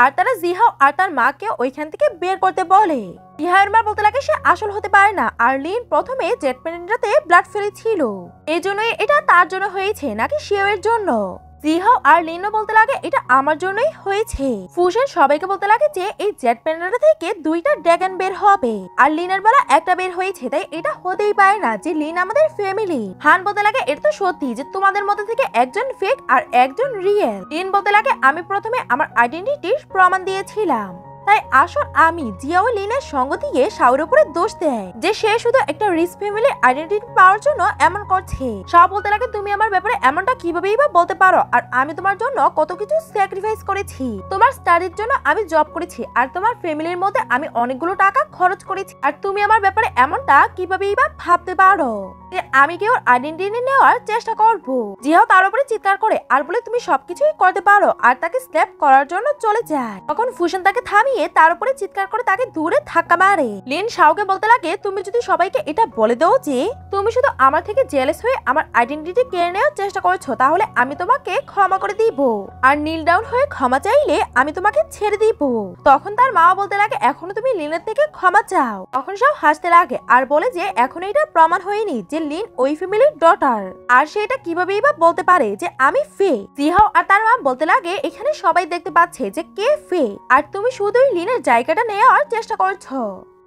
আর তারা জিহাও আর তার মাকে ওইখান থেকে বের করতে বলে। জিহাওয়ের মা বলতে লাগে সে আসল হতে পারে না, আর লিন প্রথমে জেট প্ল্যানেটটাতে ব্লাড ফেলেছিল, এই জন্যই এটা তার জন্য হয়েছে নাকি শিয়াওয়ের জন্য। জিহাও আর লিনও বলতে লাগে এটা আমার জন্যই হয়েছে। ফুশন সবাইকে বলতে লাগে যে এই জেট প্ল্যানেট থেকে দুইটা ড্রাগন বের হবে, আর লিনের বেলা একটা বের হয়েছে, তাই এটা হতেই পারে না যে লিন আমাদের ফ্যামিলি। হান বলতে লাগে এটা তো সত্যি যে তোমাদের মধ্যে থেকে একজন ফেক আর একজন রিয়েল। লিন বলতে লাগে আমি প্রথমে আমার আইডেন্টিটির প্রমাণ দিয়েছিলাম, তাই আসল আমি। জিয়াও লিনের সঙ্গ দিয়ে শাওর উপরে দোষ দেয় যে সে শুধু একটা রিচ ফ্যামিলির আইডেন্টিটি পাওয়ার জন্য এমন করছে। শাও বলতে লাগে তুমি আমার ব্যাপারে এমনটা কিভাবেই বা বলতে পারো, আর আমি তোমার জন্য কত কিছু স্যাক্রিফাইস করেছি, তোমার স্টাডির জন্য আমি জব করেছি, আর তোমার ফ্যামিলির মধ্যে আমি অনেকগুলো টাকা খরচ করেছি, আর তুমি আমার ব্যাপারে এমনটা কিভাবেই বা ভাবতে পারো যে আমি কেউ আইডেন্টিটি নেওয়ার চেষ্টা করব। জিয়াও তার উপরে চিৎকার করে আর বলে তুমি সবকিছুই করতে পারো, আর তাকে স্ন্যাপ করার জন্য চলে যায়। তখন ফুশন তাকে থামিয়ে তার উপরে চিৎকার করে তাকে দূরে ধাক্কা মারে। লিন শাওকে বলতে লাগে তুমি যদি সবাইকে এটা বলে দাও যে তুমি শুধু আমার থেকে জেলাস হয়ে আমার আইডেন্টিটি কেড়ে নেওয়ার চেষ্টা করছো, তাহলে আমি তোমাকে ক্ষমা করে দিব, আর নীল ডাউন হয়ে ক্ষমা চাইলে আমি তোমাকে ছেড়ে দিব। তখন তার মা বলতে লাগে এখনো তুমি লিনের থেকে ক্ষমা চাও। তখন সব হাসতে লাগে আর বলে যে এখনো এটা প্রমাণ হয়নি যে লিন ওই ফ্যামিলির ডটার, আর সে এটা কিভাবেই বা বলতে পারে যে আমি ফে। জিহাও আর তার মা বলতে লাগে এখানে সবাই দেখতে পাচ্ছে যে কে ফে, আর তুমি শুধুই লিনের জায়গাটা নেওয়ার চেষ্টা করছো,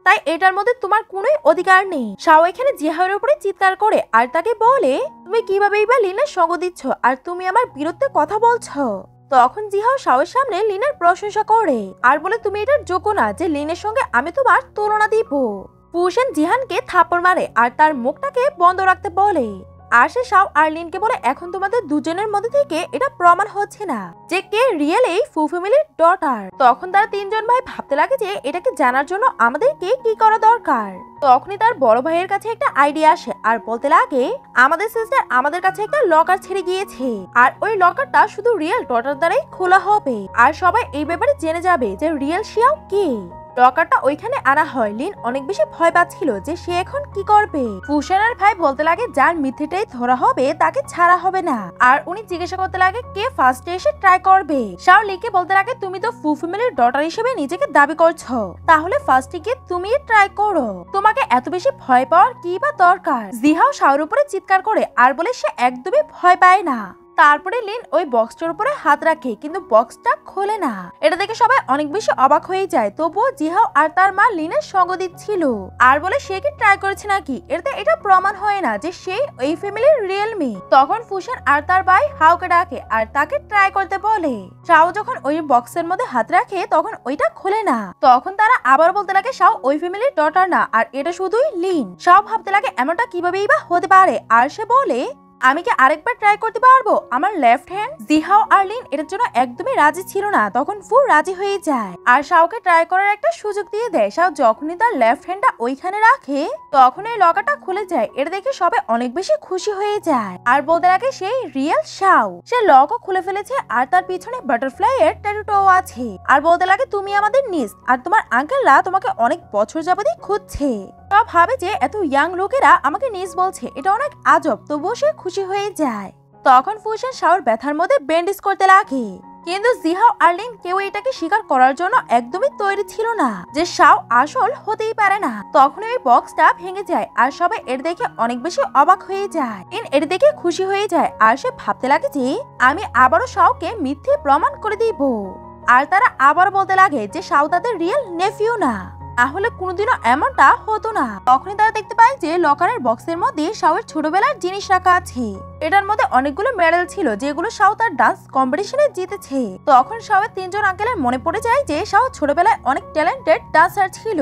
তাই এটার মধ্যে তোমার কোনোই অধিকার নেই। শাও এখানে জিহাওয়ের উপরে চিৎকার করে আর তাকে বলে তুমি কিভাবেই বা লিনের সঙ্গ দিচ্ছ, আর তুমি আমার বিরুদ্ধে কথা বলছো। তখন জিহাও শাওয়ের সামনে লিনের প্রশংসা করে আর বলে তুমি এটার যোগ্য না যে লিনের সঙ্গে আমি তোমার তুলনা দিব। ফুশন জিহানকে থাপ্পড় মারে আর তার মুখটাকে বন্ধ রাখতে বলে, আর সে শাও আর লিনকে বলে এখন তোমাদের দুজনের মধ্যে থেকে এটা প্রমাণ হচ্ছে না যে কে রিয়েল এই ফু ফ্যামিলির ডটার। তখন তারা তিনজন ভাই ভাবতে লাগে যে এটাকে জানার জন্য আমাদেরকে কি করা দরকার। তখনই তার বড় ভাইয়ের কাছে একটা আইডিয়া আসে আর বলতে লাগে আমাদের সিস্টার আমাদের কাছে একটা লকার ছেড়ে গিয়েছে, আর ওই লকারটা শুধু রিয়েল ডটার দ্বারাই খোলা হবে, আর সবাই এই ব্যাপারে জেনে যাবে যে রিয়েল শিয়াও কে। লকারটা ওইখানে আনা হয়। লিন অনেক বেশি ভয় পাচ্ছিল যে সে এখন কি করবে। ফুশনের ভাই বলতে লাগে যার মিথ্যেটাই ধরা হবে তাকে ছাড়া হবে না, আর উনি জিজ্ঞাসা করতে লাগে কে ফার্স্টে এসে ট্রাই করবে। শাও লিকে বলতে লাগে তুমি তো ফু ফ্যামিলির ডটার হিসেবে নিজেকে দাবি করছো, তাহলে ফার্স্টে গিয়ে তুমি ট্রাই করো, তোমাকে এত বেশি ভয় পাওয়ার কি বা দরকার। জিহাও শাওর উপরে চিৎকার করে আর বলে সে একদমই ভয় পায় না। তারপরে লিন ওই বক্সটার উপরে হাত রাখে কিন্তু বক্সটা খোলে না। এটা দেখে সবাই অনেক বেশি অবাক হয়ে যায়। তবুও জিহাও আর তার মা লিনের সঙ্গ দিচ্ছিল আর বলে সে কি ট্রাই করেছে নাকি, এতে এটা প্রমাণ হয় না যে সে এই ফ্যামিলির রিয়েল মেয়ে। তখন ফুশন আর তার ভাই হাওকে ডাকে আর তাকে ট্রাই করতে বলে। শাও যখন ওই বক্সের মধ্যে হাত রাখে তখন ওইটা খোলে না। তখন তারা আবার বলতে লাগে শাও ওই ফ্যামিলির ডটার না, আর এটা শুধুই লিন। শাও ভাবতে লাগে এমনটা কিভাবেই বা হতে পারে, আর সে বলে আমি কি আরেকবার ট্রাই করতে পারবো আমার লেফট হ্যান্ড। জিহাও আর লিন এটার জন্য একদমই রাজি ছিল না, তখন ফু রাজি হয়ে যায় আর শাওকে ট্রাই করার একটা সুযোগ দিয়ে দেয়। শাও যখনই তার লেফট হ্যান্ডটা ওইখানে রাখে তখন এই লকারটা খুলে যায়। এটা দেখে সবাই অনেক বেশি খুশি হয়ে যায় আর বলতে লাগে সেই রিয়েল শাও। সে লকও খুলে ফেলেছে আর তার পিছনে বাটারফ্লাই এর ট্যাটুও আছে, আর বলতে লাগে তুমি আমাদের নিস, আর তোমার আঙ্কেলরা তোমাকে অনেক বছর যাবতই খুঁজছে। ভাবে যে এত ইয়াং লোকেরা আমাকে নিজ বলছে, এটা অনেক আজব, তবুও সে খুশি হয়ে যায়। তখন ফুসেন শাওর ব্যথার মধ্যে ব্যান্ডেজ করতে লাগে, কিন্তু জিহাও আর লিন কেউ এটাকে স্বীকার করার জন্য একদমই তৈরি ছিল না যে শাও আসল হতেই পারে না। তখন ওই বক্সটা ভেঙে যায় আর সবাই এর দেখে অনেক বেশি অবাক হয়ে যায়। লিন এর দেখে খুশি হয়ে যায় আর সে ভাবতে লাগে যে আমি আবারও শাওকে মিথ্যে প্রমাণ করে দিব। আর তারা আবার বলতে লাগে যে শাও তাদের রিয়েল নেফিউ না, তাহলে কোনোদিনও এমনটা হতো না। তখনই তারা দেখতে পায় যে লকারের বক্সের মধ্যে শাওয়ের ছোটবেলার জিনিস রাখা আছে। এটার মধ্যে অনেকগুলো মেডেল ছিল যেগুলো শাও তার ডান্স কম্পিটিশনে জিতেছে। তখন শাওয়ের 3 জন আঙ্কেলের মনে পড়ে যায় যে শাও ছোটবেলায় অনেক ট্যালেন্টেড ডান্সার ছিল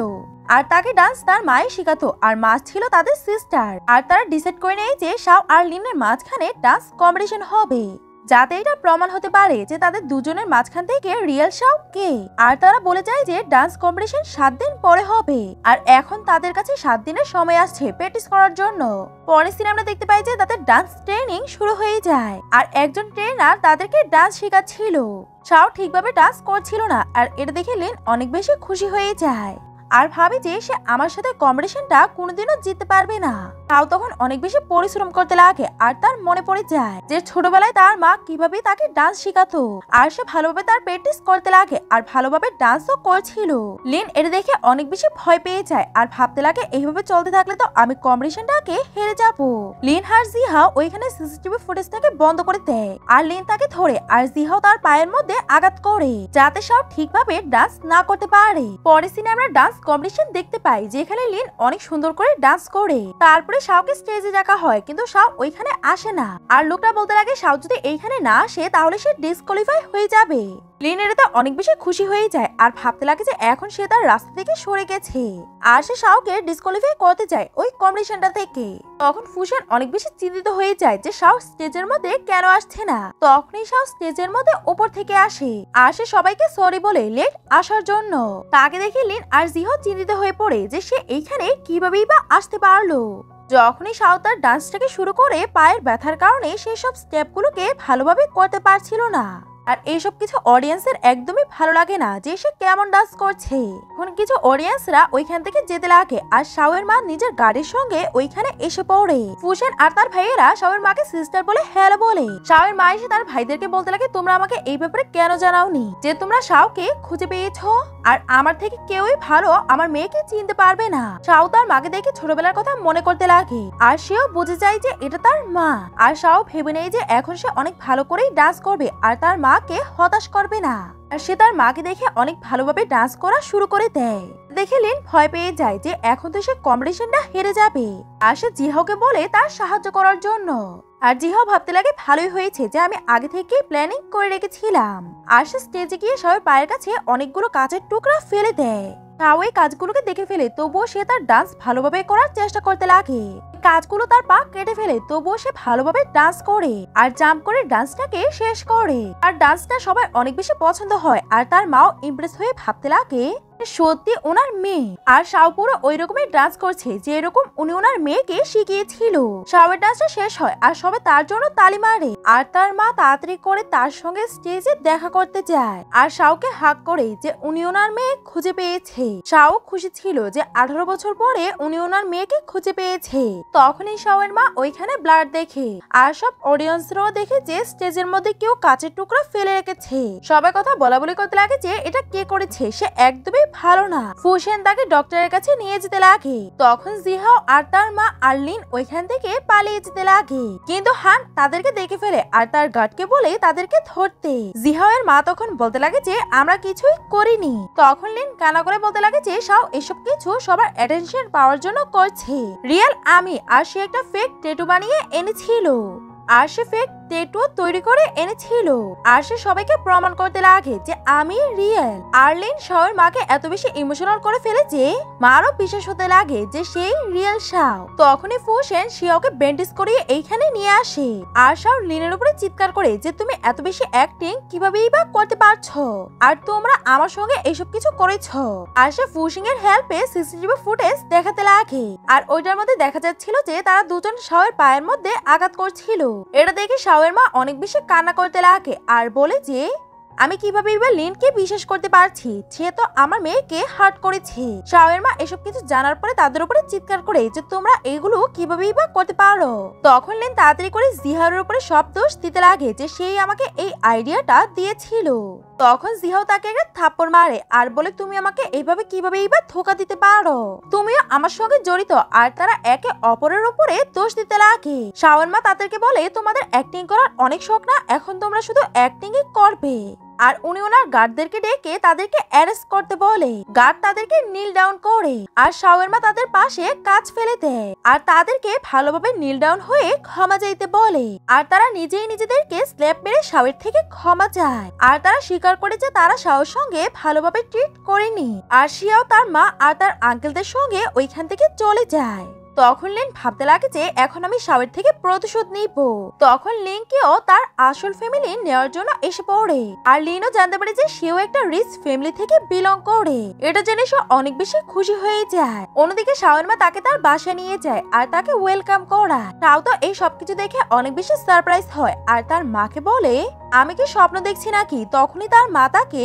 আর তাকে ডান্স তার মাই শেখাতো আর মা ছিল তাদের সিস্টার। আর তারা ডিসাইড করে নেয় যে শাও আর লিনের মাঝখানে ডান্স কম্পিটিশন হবে, যাতে এটা প্রমাণ হতে পারে যে তাদের দুজনের মাঝখান থেকে রিয়েল শাও কে। আর তারা বলে যায় যে ডান্স কম্পিটিশন 7 দিন পরে হবে আর এখন তাদের কাছে 7 দিনের সময় আসছে প্র্যাকটিস করার জন্য। পরের দিন আমরা দেখতে পাই যে তাদের ডান্স ট্রেনিং শুরু হয়ে যায় আর একজন ট্রেনার তাদেরকে ডান্স শেখাচ্ছিল। শাও ঠিকভাবে ডান্স করছিল না আর এটা দেখে লিন অনেক বেশি খুশি হয়ে যায় আর ভাবে যে সে আমার সাথে কম্পিটিশনটা কোনোদিনও জিততে পারবে না। তাও তখন অনেক বেশি পরিশ্রম করতে লাগে আর তার মনে পড়ে যায় যে ছোটবেলায় তার মা কিভাবে তাকে ডান্স শেখাতো আর সে ভালোভাবে তার প্র্যাকটিস করতে লাগে আর ভালোভাবে ডান্সও করছিল। লিন এটা দেখে অনেক বেশি ভয় পেয়ে যায় আর ভাবতে লাগে এইভাবে চলতে থাকলে তো আমি কম্পিটিশনটাকে হেরে যাব। লিন আর জিহাও ওইখানে সিসিটিভি ফুটেজটাকে বন্ধ করে দেয় আর লিন তাকে ধরে আর জিহাও তার পায়ের মধ্যে আঘাত করে যাতে সব ঠিকভাবে ডান্স না করতে পারে। পরের দিনে আমরা ডান্স কম্পিটিশন দেখতে পাই যেখানে লিন অনেক সুন্দর করে ডান্স করে। তারপরে শাওকে স্টেজে রাখা হয় কিন্তু শাও ওইখানে আসে না আর লোকটা বলতে লাগে শাও যদি এইখানে না আসে তাহলে সে ডিসকোয়ালিফাই হয়ে যাবে। লিন এটাতে অনেক বেশি খুশি হয়ে যায় আর ভাবতে লাগে যে এখন সে তার রাস্তা থেকে সরে গেছে আর সে শাওকে ডিসকোয়ালিফাই করতে যায় ওই কম্পিটিশনটা থেকে। তখন ফুসেন অনেক বেশি চিন্তিত হয়ে যায় যে শাও স্টেজের মধ্যে কেন আসছে না। তখনই শাও স্টেজের মধ্যে উপর থেকে আসে আর সে সবাইকে সরি বলে লেট আসার জন্য। তাকে দেখে লিন আর জিহো চিন্তিত হয়ে পড়ে যে সে এইখানে কিভাবেই বা আসতে পারলো। যখনই শাও তার ডান্সটাকে শুরু করে পায়ের ব্যথার কারণে সেই সব স্টেপগুলোকে ভালোভাবে করতে পারছিল না আর এইসব কিছু অডিয়েন্সের একদমই ভালো লাগে না যে সে কেমন ডান্স করছে। এখন কিছু অডিয়েন্সরা ওইখান থেকে যেতে লাগে আর শাওয়ের মা নিজের গাড়ির সঙ্গে ওইখানে এসে পড়ে। ফুসেন আর তার ভাইয়েরা শাওয়ের মাকে সিস্টার বলে হ্যালো বলে। শাওয়ের মা এসে তার ভাইদেরকে বলতে লাগে তোমরা আমাকে এই ব্যাপারে কেন জানাওনি যে তোমরা শাওকে খুঁজে পেয়েছো আর আমার থেকে কেউই ভালো আমার মেয়েকে চিনতে পারবে না। শাও তার মাকে দেখে ছোটবেলার কথা মনে করতে লাগে আর সেও বুঝে যায় যে এটা তার মা। আর শাও ভেবে নেয় যে এখন সে অনেক ভালো করেই ডান্স করবে আর তার মাকে হতাশ করবে না। আর সে তার মাকে দেখে অনেক ভালোভাবে ডান্স করা শুরু করে দেয়। দেখে লিন ভয় পেয়ে যায় যে এখন তো সে কম্পিটিশনটা হেরে যাবে আর সে জিহাওকে বলে তার সাহায্য করার জন্য। আর জিহাও ভাবতে লাগে ভালোই হয়েছে যে আমি আগে থেকে প্ল্যানিং করে রেখেছিলাম। আর সে স্টেজে গিয়ে সবার পায়ের কাছে অনেকগুলো কাঁচের টুকরা ফেলে দেয়। তাও এই কাজগুলোকে দেখে ফেলে তবুও সে তার ডান্স ভালোভাবে করার চেষ্টা করতে লাগে। কাজগুলো তার পা কেটে ফেলে তবুও সে ভালোভাবে ডান্স করে আর জাম্প করে ডান্সটাকে শেষ করে। আর ডান্সটা সবাই অনেক বেশি পছন্দ হয় আর তার মাও ইমপ্রেস হয়ে ভাবতে লাগে সত্যি ওনার মেয়ে। আর শাও পুরো ওই রকমই ডান্স করছে যে এরকম উনি ওনার মেয়েকে শিখিয়েছিল। শাওয়ের ডান্সটা শেষ হয় আর সবাই তার জন্য তালি মারে আর তার মা তাড়াতাড়ি করে তার সঙ্গে স্টেজে দেখা করতে যায় আর শাওকে হাক করে যে উনি ওনার মেয়ে খুঁজে পেয়েছে। শাও খুশি ছিল যে 18 বছর পরে উনি ওনার মেয়েকে খুঁজে পেয়েছে। তখনই শাওয়ের মা ওইখানে ব্লাড দেখে আর সব অডিয়েন্সরাও দেখে যে স্টেজের মধ্যে কেউ কাঁচের টুকরা ফেলে রেখেছে। সবাই কথা বলা বলি করতে লাগে যে এটা কে করেছে, সে একদমই ভালো না। ফুসেন তাকে ডক্টরের কাছে নিয়ে যেতে লাগে। তখন জিহাও আর তার মা আর লিন ওইখান থেকে পালিয়ে যেতে লাগে কিন্তু হান তাদেরকে দেখে ফেলে আর তার গার্ডকে বলে তাদেরকে ধরতে। জিহাও এর মা তখন বলতে লাগে যে আমরা কিছুই করিনি। তখন লিন কানা করে বলতে লাগে যে শাও এসব কিছু সবার অ্যাটেনশন পাওয়ার জন্য করছে, রিয়েল আমি। আর সে একটা ফেক ট্যাটু বানিয়ে এনেছিল আর সে ফেক ট্যাটু তৈরি করে এনেছিল আর সে সবাইকে প্রমাণ করতে লাগে যে আমি রিয়েল। আর্লিন শাওয়ের মাকে এত বেশি ইমোশনাল করে ফেলে যে মারও বিশ্বাস হতে লাগে যে সেই রিয়েল শাও। তখনই ফুসেন শিয়াওকে ব্যান্ডেজ করিয়ে এইখানে নিয়ে আসে আর শাও লিনের উপরে চিৎকার করে যে তুমি এত বেশি অ্যাক্টিং কিভাবেই বা করতে পারছো আর তোমরা আমার সঙ্গে এইসব কিছু করেছো। আর সে ফুসিং এর হেল্পে সিসিটিভি ফুটেজ দেখাতে লাগে আর ওইটার মধ্যে দেখা যাচ্ছিল যে তারা দুজন শাওয়ের পায়ের মধ্যে আঘাত করছিল। এটা দেখে শাওয়ের মা অনেক বেশি কান্না করতে লাগে আর বলে যে আমি কিভাবে এবার লিনকে বিশ্বাস করতে পারছি? সে তো আমার মেয়েকে হার্ট করেছে। শাওয়ের মা এসব কিছু জানার পরে তাদের উপরে চিৎকার করে যে তোমরা এগুলো কিভাবে বা করতে পারো। তখন লিন তাড়াতাড়ি করে জিহাওয়ের উপরে সব দোষ দিতে লাগে যে সেই আমাকে এই আইডিয়াটা দিয়েছিল। তখন জিহাও তাকে একটা থাপ্পড় মারে আর বলে তুমি আমাকে এইভাবে কিভাবে এবার ধোঁকা দিতে পারো? তুমিও আমার সঙ্গে জড়িত। আর তারা একে অপরের উপরে দোষ দিতে লাগে। শাওয়ের মা তাদেরকে বলে তোমাদের অ্যাক্টিং করার অনেক শখ না, এখন তোমরা শুধু অ্যাক্টিংই করবে। আর উনি ওনার গার্ডদেরকে ডেকে তাদেরকে অ্যারেস্ট করতে বলে। গার্ড তাদেরকে নীল ডাউন করে আর শাওয়ের মা তাদের পাশে কাজ ফেলে দেয় আর তাদেরকে ভালোভাবে নীল ডাউন হয়ে ক্ষমা চাইতে বলে। আর তারা নিজেই নিজেদেরকে স্ল্যাপ মেরে শাওয়ের থেকে ক্ষমা চায়। আর তারা স্বীকার করে যে তারা শাওয়ের সঙ্গে ভালোভাবে ট্রিট করেনি। আর শিয়াও তার মা আর তার আঙ্কেলদের সঙ্গে ওইখান থেকে চলে যায়। তখন লিন ভাবতে লাগে যে এখন আমি শাওয়ের থেকে প্রতিশোধ নিব। তখন লিনকেও তার আসল ফ্যামিলি নেওয়ার জন্য এসে পড়ে। আর লিনও জানতে পারে যে সেও একটা রিচ ফ্যামিলি থেকে বিলং করে। এটা জেনে সে অনেক বেশি খুশি হয়ে যায়। অন্যদিকে শাওয়ের মা তাকে তার বাসায় নিয়ে যায় আর তাকে ওয়েলকাম করায়। তাও তো এই সবকিছু দেখে অনেক বেশি সারপ্রাইজ হয় আর তার মাকে বলে আমি কি স্বপ্ন দেখছি নাকি? তখনই তার মা তাকে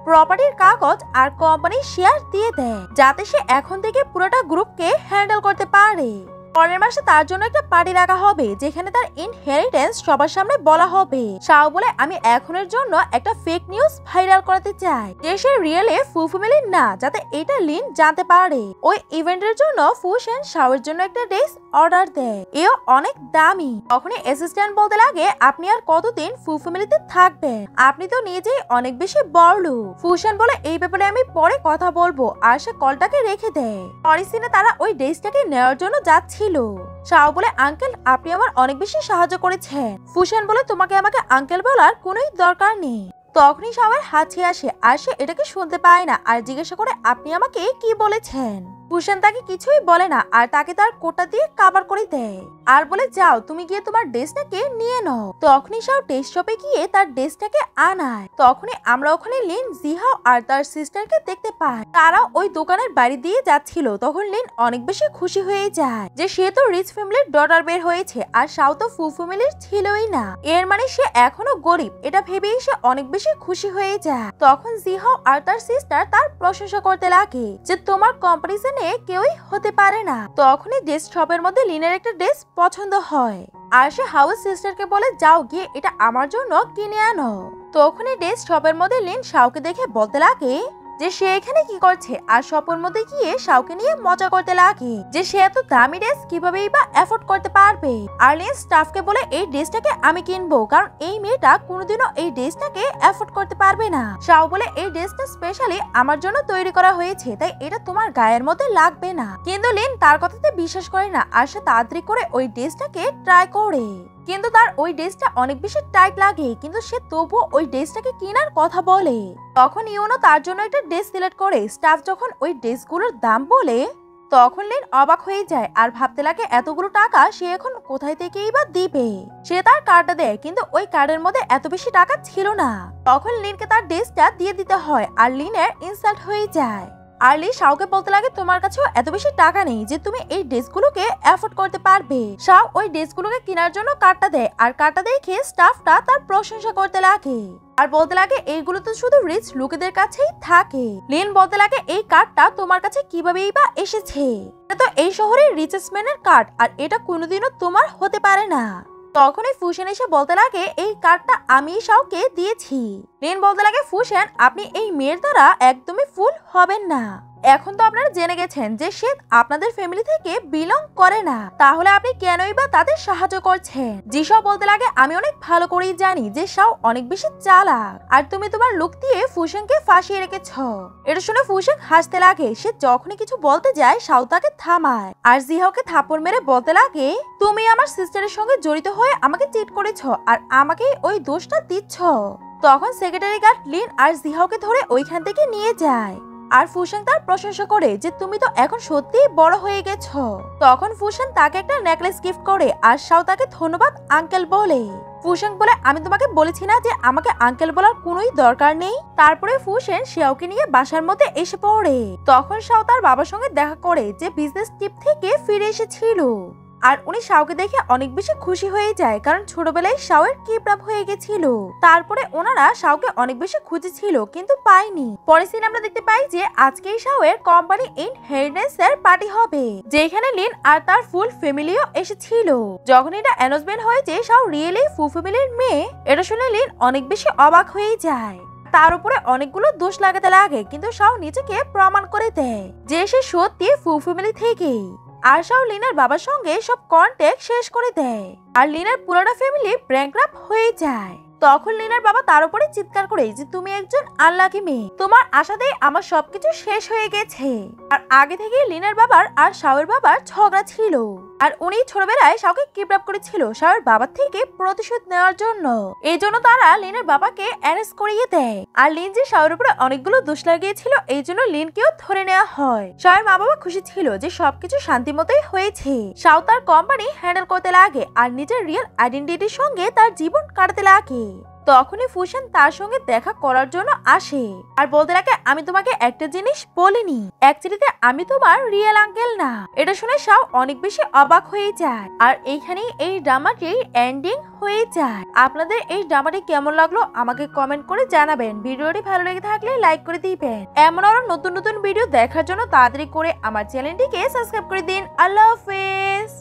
প্রপার্টির কাগজ আর কোম্পানির শেয়ার দিয়ে দেয় যাতে সে এখন থেকে পুরোটা গ্রুপকে হ্যান্ডেল করতে পারে। পরের মাসে তার জন্য একটা পার্টি রাখা হবে যেখানে তার ইনহেরিটেন্স সবার সামনে বলা হবে। শাও বলে আমি এখনের জন্য একটা ফেক নিউজ ভাইরাল করাতে চাই যে সে রিয়েলে ফু ফ্যামিলি না, যাতে এটা লিন জানতে পারে। ওই ইভেন্টের জন্য ফুশন শাওয়ের জন্য একটা ড্রেস অর্ডার দেয়। এও অনেক দামি। তখনই অ্যাসিস্ট্যান্ট বলতে লাগে আপনি আর কতদিন ফু ফ্যামিলিতে থাকবেন? আপনি তো নিজেই অনেক বেশি বড়লোক। ফুশন বলে এই ব্যাপারে আমি পরে কথা বলবো আর সে কলটাকে রেখে দেয়। পরের সিনে তারা ওই ড্রেসটাকে নেওয়ার জন্য যাচ্ছিল। শাও বলে আঙ্কেল আপনি আমার অনেক বেশি সাহায্য করেছেন। ফুশন বলে তোমাকে আমাকে আঙ্কেল বলার কোনো দরকার নেই। তখনই শাওয়ের হাঁচি আসে আর সে এটাকে শুনতে পায় না আর জিজ্ঞাসা করে আপনি আমাকে কি বলেছেন? ফুশন তাকে কিছুই বলে না আর তাকে তার কোটা দিয়ে কভার করে দেয় আর বলে যাও তুমি গিয়ে তোমার ড্রেসটাকে নিয়ে নাও। তখনই শাও টেস্ট শপে গিয়ে তার ড্রেসটাকে আনায়। তখনই আমরা ওখানে লিন, জিহাও আর তার সিস্টারকে দেখতে পাই। তারা ওই দোকানের বাড়ি দিয়ে যাচ্ছিল। তখন লিন অনেক বেশি খুশি হয়ে যায় যে সে তো রিচ ফ্যামিলির ডটার বের হয়েছে আর শাও তো ফু ফ্যামিলির ছিলই না, এর মানে সে এখনো গরিব। এটা ভেবেই সে অনেক বেশি খুশি হয়ে যায়। তখন জিহাও আর তার সিস্টার তার প্রশংসা করতে লাগে যে তোমার কম্পারিজনে কেউই হতে পারে না। তখনই ড্রেস শপের মধ্যে লিনের একটা ড্রেস পছন্দ হয় আর সে হাউস সিস্টারকে বলে যাও গিয়ে এটা আমার জন্য কিনে আনো। তখনই ড্রেস শপের মধ্যে লিন শাওকে দেখে বলতে লাগে যে সে এখানে কি করছে আর শপের মধ্যে গিয়ে শাওকে নিয়ে মজা করতে লাগে যে সে এত দামি ড্রেস কিভাবেই বা এফোর্ড করতে পারবে। আর লিন স্টাফকে বলে এই ড্রেসটাকে আমি কিনবো কারণ এই মেয়েটা কোনোদিনও এই ড্রেসটাকে এফোর্ড করতে পারবে না। শাও বলে এই ড্রেসটা স্পেশালি আমার জন্য তৈরি করা হয়েছে তাই এটা তোমার গায়ের মধ্যে লাগবে না। কিন্তু লিন তার কথাতে বিশ্বাস করে না আর সে তাড়াতাড়ি করে ওই ড্রেসটাকে ট্রাই করে। কিন্তু তার ওই ড্রেসটা অনেক বেশি টাইট লাগে কিন্তু সে তবুও ওই ড্রেসটাকে কেনার কথা বলে। তখন ইউনো তার জন্য একটা ড্রেস সিলেক্ট করে। স্টাফ যখন ওই ড্রেসগুলোর দাম বলে তখন লিন অবাক হয়ে যায় আর ভাবতে লাগে এতগুলো টাকা সে এখন কোথায় থেকেই বা দিবে। সে তার কার্ডটা দেয় কিন্তু ওই কার্ডের মধ্যে এত বেশি টাকা ছিল না। তখন লিনকে তার ড্রেসটা দিয়ে দিতে হয় আর লিনের ইনসাল্ট হয়ে যায়। আর লি শাওকে বলতে লাগে তোমার কাছেও এত বেশি টাকা নেই যে তুমি এই ড্রেসগুলোকে এফোর্ড করতে পারবে। শাও ওই ড্রেসগুলোকে কেনার জন্য কার্ডটা দেয় আর কার্ডটা দেখে স্টাফটা তার প্রশংসা করতে লাগে আর বলতে লাগে এইগুলো তো শুধু রিচ লোকেদের কাছেই থাকে। লিন বলতে লাগে এই কার্ডটা তোমার কাছে কিভাবেই বা এসেছে? এটা তো এই শহরের রিচেস্ট ম্যানের কার্ড আর এটা কোনোদিনও তোমার হতে পারে না। তখনই ফুশন এসে বলতে লাগে এই কার্ডটা আমি শাওকে দিয়েছি। লিন বলতে লাগে ফুশন আপনি এই মেয়ের দ্বারা একদমই ফুল হবেন না। এখন তো আপনারা জেনে গেছেন যে সে আপনাদের ফ্যামিলি থেকে বিলং করে না, তাহলে আপনি কেনই বা তাদের সাহায্য করছেন? জিশাও বলতে লাগে আমি অনেক ভালো করেই জানি যে শাও অনেক বেশি চালাক আর তুমি তোমার লুক দিয়ে ফুশনকে ফাঁসিয়ে রেখেছ। এটা শুনে ফুশন হাসতে লাগে। সে যখনই কিছু বলতে যায় শাও তাকে থামায় আর জিহাওকে থাপ্পড় মেরে বলতে লাগে তুমি আমার সিস্টারের সঙ্গে জড়িত হয়ে আমাকে চিট করেছ আর আমাকে ওই দোষটা দিচ্ছ। তখন সেক্রেটারি গার্ড লিন আর জিহাওকে ধরে ওইখান থেকে নিয়ে যায় আর ফুশন তার প্রশংসা করে যে তুমি তো এখন সত্যি বড় হয়ে গেছো। তখন ফুশন তাকে একটা নেকলেস গিফট করে আর শাও তাকে ধন্যবাদ আঙ্কেল বলে। ফুশন বলে আমি তোমাকে বলেছি না যে আমাকে আঙ্কেল বলার কোনোই দরকার নেই। তারপরে ফুশন শাওকে নিয়ে বাসার মধ্যে এসে পড়ে। তখন শাও তার বাবার সঙ্গে দেখা করে যে বিজনেস ট্রিপ থেকে ফিরে এসেছিল। আর উনি শাওকে দেখে অনেক বেশি খুশি হয়ে যায়, কারণ ছোটবেলায় শাওয়ের কিডন্যাপ হয়ে গেছিল। তারপরে ওনারা শাওকে অনেক বেশি খুঁজেছিল কিন্তু পায়নি। পরের সিন আমরা দেখতে পাই যে আজকেই শাওয়ের কোম্পানি ইনহেরিটেন্সের পার্টি হবে, যেখানে লিন আর তার ফুল ফ্যামিলিও এসেছিল। যখন এটা অ্যানাউন্সমেন্ট হয় যে শাও রিয়েলি ফুল ফ্যামিলির মেয়ে, এটা শুনে লিন অনেক বেশি অবাক হয়ে যায়। তার উপরে অনেকগুলো দোষ লাগাতে লাগে, কিন্তু শাও নিজেকে প্রমাণ করে দেয় যে সে সত্যি ফুল ফ্যামিলি থেকে। আর শাও লিনার বাবার সঙ্গে সব কন্ট্যাক্ট শেষ করে দেয়, আর লিনার পুরোটা ফ্যামিলি ব্যাংকরাপ্ট হয়ে যায়। তখন লিনার বাবা তার উপরে চিৎকার করে যে তুমি একজন আনলাকি মেয়ে, তোমার আশাতেই আমার সবকিছু শেষ হয়ে গেছে। আর আগে থেকে লিনার বাবার আর শাওয়ের বাবার ঝগড়া ছিল, আর উনি ছোটবেলায় শাওকে কিডন্যাপ করেছিল শাওয়ের বাবার থেকে প্রতিশোধ নেওয়ার জন্য। এই জন্য তারা লিনের বাবাকে অ্যারেস্ট করিয়ে দেয়। আর লিন যে শাওয়ের উপরে অনেকগুলো দোষ লাগিয়েছিল, এই জন্য লিনকেও ধরে নেওয়া হয়। শাওয়ের মা বাবা খুশি ছিল যে সবকিছু শান্তি মতোই হয়েছে। শাও তার কোম্পানি হ্যান্ডেল করতে লাগে আর নিজের রিয়েল আইডেন্টিটির সঙ্গে তার জীবন কাটাতে লাগে। তখনই ফুশান তার সঙ্গে দেখা করার জন্য আসে আর বলতে লাগে আমি তোমাকে একটা জিনিস বলিনি, অ্যাকচুয়ালিতে আমি তোমার রিয়েল আঙ্কেল না। এটা শুনে শাও অনেক বেশি অবাক হয়ে যায়। আর এইখানেই এই ড্রামাটির এন্ডিং হয়ে যায়। আপনাদের এই ড্রামাটি কেমন লাগলো আমাকে কমেন্ট করে জানাবেন। ভিডিওটি ভালো লেগে থাকলে লাইক করে দিবেন। এমন আরো নতুন নতুন ভিডিও দেখার জন্য তাড়াতাড়ি করে আমার চ্যানেলটিকে সাবস্ক্রাইব করে দিন। আল্লাহ হাফেজ।